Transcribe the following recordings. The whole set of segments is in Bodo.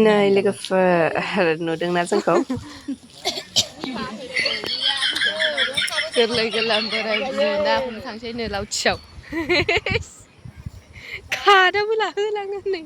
नै लोगोफोर नुदोंना जोंखौ गोरलै गोरलाम बोराय बुरै ना हमनो थांसै नो लावथियाव खादाबो लाहोलाङो नै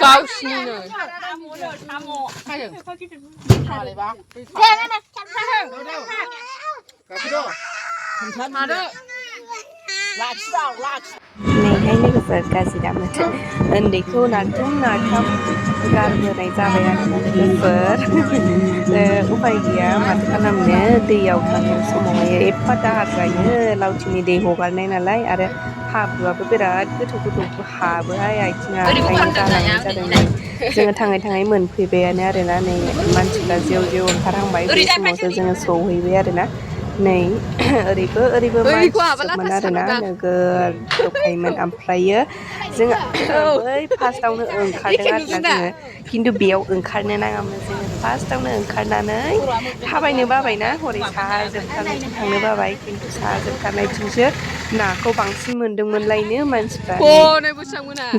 गावसिनिनो नैहाय लोगोफोर गाज्रि दामोन उन्दैखौ नारथाम नारथाम गारबोनाय जाबाय आरोना लोगोफोर उफाय गैया माथो खालामनो दैयाव थांनाय समावहाय एफा दाहार जायो लावथिनि दै हगारनाय नालाय आरो हाब्रुआबो बिराद गोथौ गोथौ हाबोहाय आथिङा ओंखायनो गालांनाय जादों नै जोङो थाङै थाङै मोनफैबायानो आरोना नै मानसिफ्रा जेव जेव ओंखारहांबाय बे समावसो जोङो सहैबाय आरोना नै ओरैबो ओरैबो मानसिजोबमोन आरोना नोगोर जखायोमोन ओमफ्रायो जोङो बै फार्स्टआवनो ओंखारदों आरोना जोङो खिन्थु बेयाव ओंखारनो नाङामोन जोङो फार्स्टआवनो ओंखारनानै थाबायनो बाबायना हरै साहा जोबथारनायथिं थांनो बाबाय खिन्थु साहा जोबथारनायथिंसो नाखौ बांसिन मोनदोंमोनलायनो मानसिफ्रा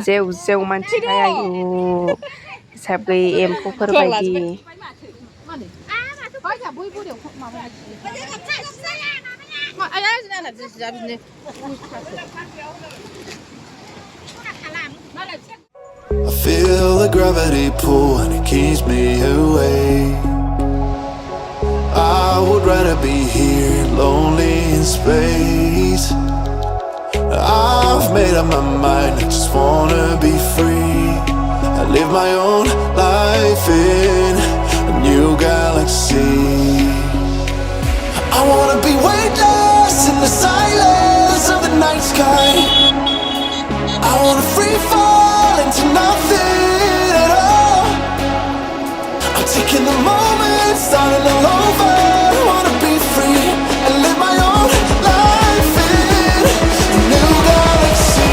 जेव जेव मानसिहाय आयु हिसाब गैयै एम्फौफोर बायदि I feel the gravity pull and it keeps me away. I would rather be here, lonely in space. I've made up my mind, I just wanna be free. I live my own life in a new galaxy. I wanna be weightless in the silence of the night sky. I wanna free fall into nothing at all. I'm taking the moment, starting all over. I wanna be free and live my own life in a new galaxy.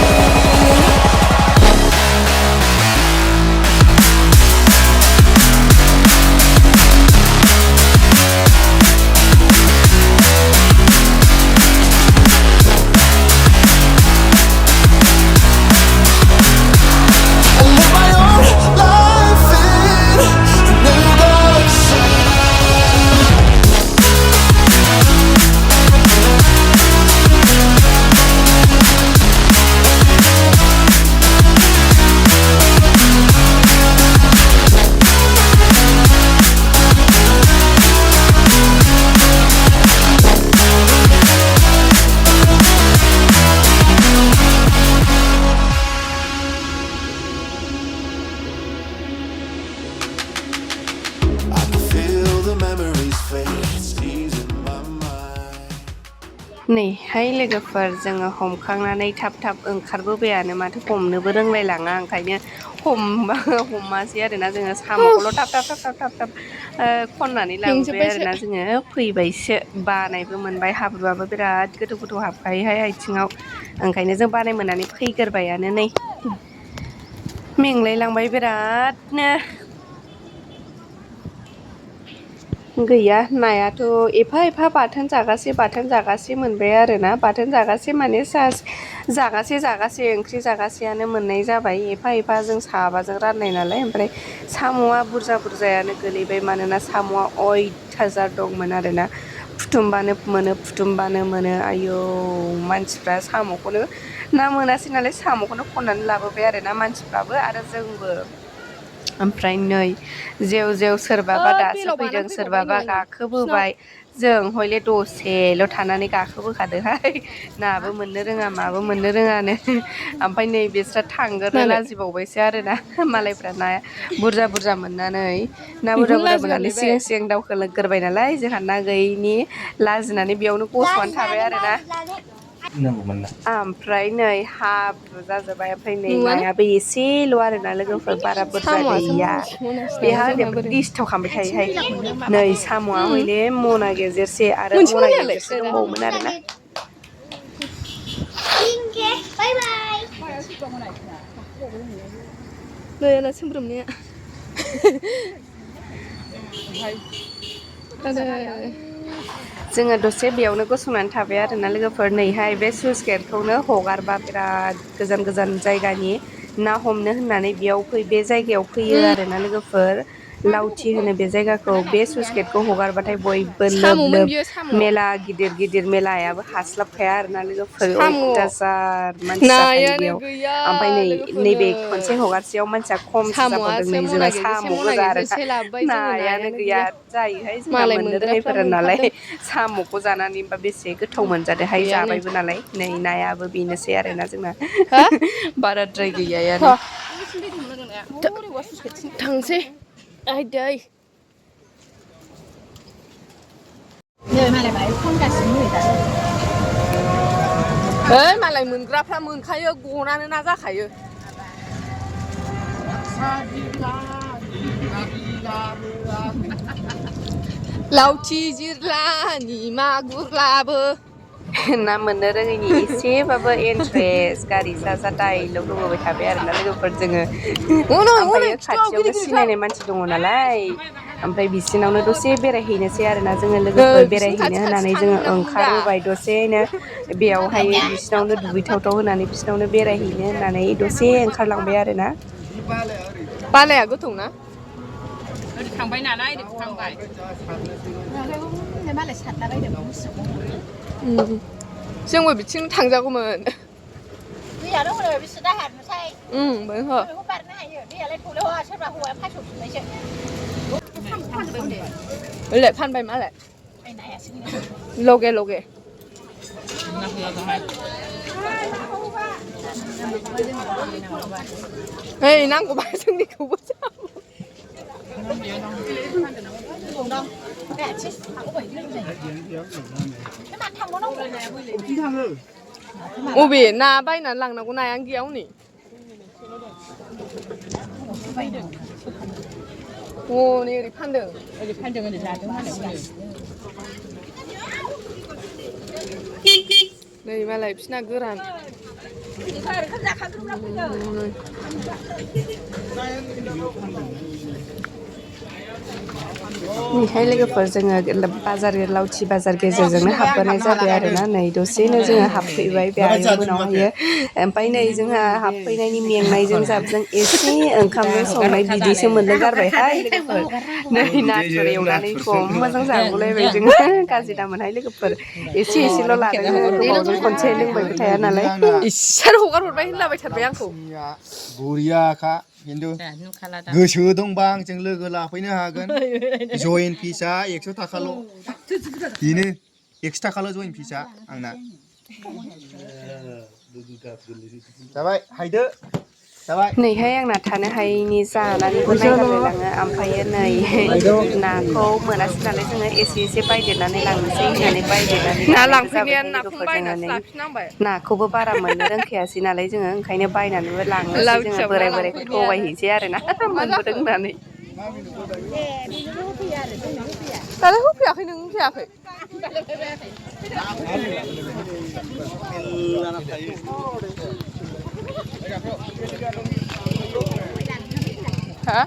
नैहाय लोगोफोर जोङो हमखांनानै थाब थाब ओंखारबोबायानो माथो हमनोबो रोंलायलाङा ओंखायनो हमासै आरोना जोङो साम'खौल' थाब थाब थाब थाब थाब थाब खननानै लाबोबाय आरोना जोङो फैबायसो बानायबो मोनबाय हाब्रुआबो बिराद गोथौ गोथौ हाबखायोहाय आथिङाव ओंखायनो जों बानाय मोननानै फैग्रोबायानो नै मेंलायलांबाय बिरादनो गैया नायाथ' एफा एफा बाथोन जागासे मोनबाय आरोना बाथोन जागासे माने जागासे ओंख्रि जागासेयानो मोननाय जाबाय एफा एफा जों साबाजों राननाय नालाय ओमफ्राय साम'आ बुरजायानो गोलैबाय मानोना साम'आ अयथासार दंमोन आरोना फुथुमबानो मोनो आयौ मानसिफ्रा साम'खौनो ना मोनासै नालाय साम'खौनो खननानै लाबोबाय आरोना मानसिफ्राबो आरो जोंबो ओमफ्राय नै जेव जेव सोरबाबा दासो फैदों सोरबाबा गाखोबोबाय जों हयले दसेल' थानानै गाखोबोखादोंहाय नाबो मोननो रोङा माबो मोननो रोङानो ओमफ्राय नै बिस्रा थांगोरनो लाजिबावबायसो आरोना मालायफ्रा नाया बुरजा मोननानै ना बुरजा मोननानै सिगां दावखोग्रोबाय नालाय जोंहा ना गैयिनि लाजिनानै बेयावनो गसंनानै थाबाय आरोना ओमफ्राय नै हाब्रु जाजोब्बाय ओमफ्राय नै नायाबो एसेल' आरोना लोगोफोर बारा बुरजा गैया बेहा ओरैबो दिस्थाव खालामबाय थायोहाय नै साम'आ हयले मना गेजेरसे आरो मना गेजेरसे दंबावोमोन आरोना नैना सोमब्रोमनाया जोङो दसे बेयावनो गसंनानै थाबाय आरोना लोगोफोर नैहाय बे स्लुइस गेटखौनो हगारबा बिराद गोजान गोजान जायगानि ना हमनो होननानै बेयाव बे जायगायाव फैयो आरोना लोगोफोर लावथि होनो बे जायगाखौ बे स्लुइस गेटखौ हगारबाथाय बयबो लोब साम'मोन लोब बियो साम' मेला गिदिर गिदिर मेलायाबो हास्लाबखाया आरोना लोगोफोर साम' अयथासार मानसि जाखायो नायानो बेयाव गैया ओमफ्राय लोगोफोर नैबे खनसे नै हगारसेयाव मानसिया खमसो जाबावदों साम'आसो नै मना जोंना गेजेरसे साम' मना गोजा आरोना गेजेरसे लाबोबाय जोङो नायानो गैया जायोहाय जोंना मालाय मोननो मोनग्राफ्रा रोङैफोरा नालाय मोनखादों साम'खौ जानानैबा बेसे गोथाव मोनजादोहाय गैया नै जाबायबो नालाय नै नायाबो बेनोसै आरोना जोंना हा बाराद्राय गैयायानो थांसै आयदै ओइ मालाय मोनग्राफ्रा मोनखायो गनानो ना जाखायो लावथि जिरलानि मागुर लाबो ना मोननो रोङैनि एसेबाबो इन्ट्रेस्ट गारि सा सा डाइलग होबोबाय थाबाय आरोना लोगोफोर जोङो हनै हनै ओमफ्रायो खिथुआव खाथियावनो गिदिर गिदिरथार सिनायनाय मानसि दङ नालाय ओमफ्राय बिसिनावनो दसे बेरायहैनोसै आरोना जोङो नै लोगोफोर बिसिनि बेरायहैनो खाथि खाथि होननानै थानो जोङो मोनाखैमोन दा ओंखारबोबाय दसेनो बेयावहाय बिसिनावनो दुगैथावथाव होनानै बिसिनावनो बेरायहैनो होननानै दसे ओंखारलांबाय आरोना बालाया गोथौ ना ओरै थांबाय नालाय ओरै थांबाय मालाय सारलाबायदों जोंबो बिथिं थांजागौमोन दैयानो हनै बेसे दाहारनोसै बेखौ बेखौ बारनो हायो दैयालाय थौलेवा सोरबा हौवाया फासौफिनबायसो ओलाय फानबाय मालाय लगे लगे ओइ नांगौबा जोंनिखौबो अबे ना बायनानै लांनांगौ नायानो गैया हनै हनै ओरै फानदों ओरै जादों मालाय नै मालाय बिसिना गोरान नैहाय लोगोफोर जोङो बाजार लावथि बाजार गेजेरजोंनो हाबबोनाय जाबाय आरोना नै दसेनो जोङो हाबफैबाय बेहाय उनावहायो ओमफ्राय नै जोंहा हाबफैनायनि मेंनायजों जाबजों एसे ओंखामजों संनाय बिदैसो मोननो गारबायहाय लोगोफोर नै नाथुर एवनानै खम मोजां जागुलायबाय जोङो गाज्रि दामोनहाय लोगोफोर एसे एसेल' लादों गोबावजों खनसे लोंबायबो थाया नालाय इसोर हगार हरबाय होनलाबायथारबाय आंखौ बरियाखा खिन्थु गोसो दंबा आंजों लोगो लाफैनो हागोन जयेन फिसआ 100 थाखाल' बेनो 100 थाखाल' जयेन फिसआ आंना जाबाय हायदो नैहाय आंना थानो हायैनि जानानैबो नायगारलायलाङो ओमफ्रायो नै नाखौ मोनासै नालाय जोङो एसे एसे बायदेरनानै लांनोसै होननानै बायदेरनानै ना लानायबो लांफैनायानो जाबायहाय नाखौनो लोगोफोर जोङो बायनासो नै लाफिननांबाय नाखौबो बारा मोननो रोंखायासै नालाय जोङो ओंखायनो बायनानैबो लांनोसै जोङो लावथियाव ना बोराय बोरायखौ लांफैनायानो थगायहैसै आरोना मा मोनबोदों जाखो होननानै दालाय होफैयाखै नों फैयाखै हा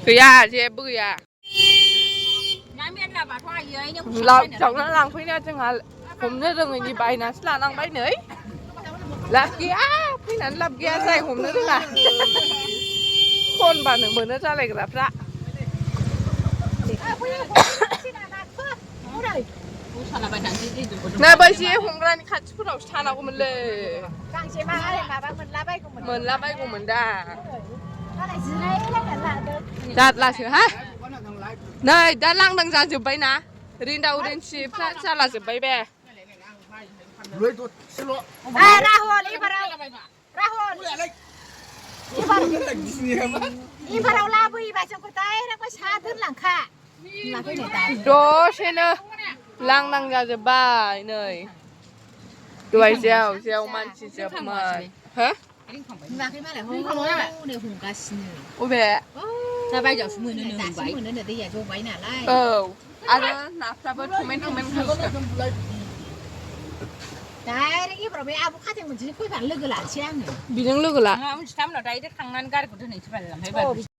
गैया जेबो गैया लावथियावनो लांफैनाया जोंहा हमनो रोङैनि बायनासो लानांबाय नै लाब गैया फैनानै लाब गैया जाय हमनो रोङा खनबानो मोनो जालायग्राफ्रा नै बै जे हमग्रानि खाथिफोरावसो थानांगौमोनलै गांजेमा माबा मोनलाबायगौमोन मोनलाबायगौमोन दा जारलासोहाय नै दा लांदां जाजोब्बायना रिन्दाव रिन्सिफ्रा जाला जोब्बाय बे राहुल एबाराव लाबोयोबा जोंखौ डाइरेक्ट सा दोनलांखा दसेनो लांदां जाजोब्बाय नै दहाय जेव मानसि जोबमोन हो नुवाखै मालाय नै हमगासिनो अबे दा बायदियावसो मोनो नो दासो मोनो नो दैया जबाय नालाय औ आरो नाफ्राबो थमेन खागासिनो डाइरेक्ट एबाराव बे आब' खाथें मोनसे फैबानो लोगो लानोसै आङो बिजों लोगो ला मिथिथामोनाव डाइरेक्ट थांनानै गारिखौ दोनहैसै बाल ओमफ्राय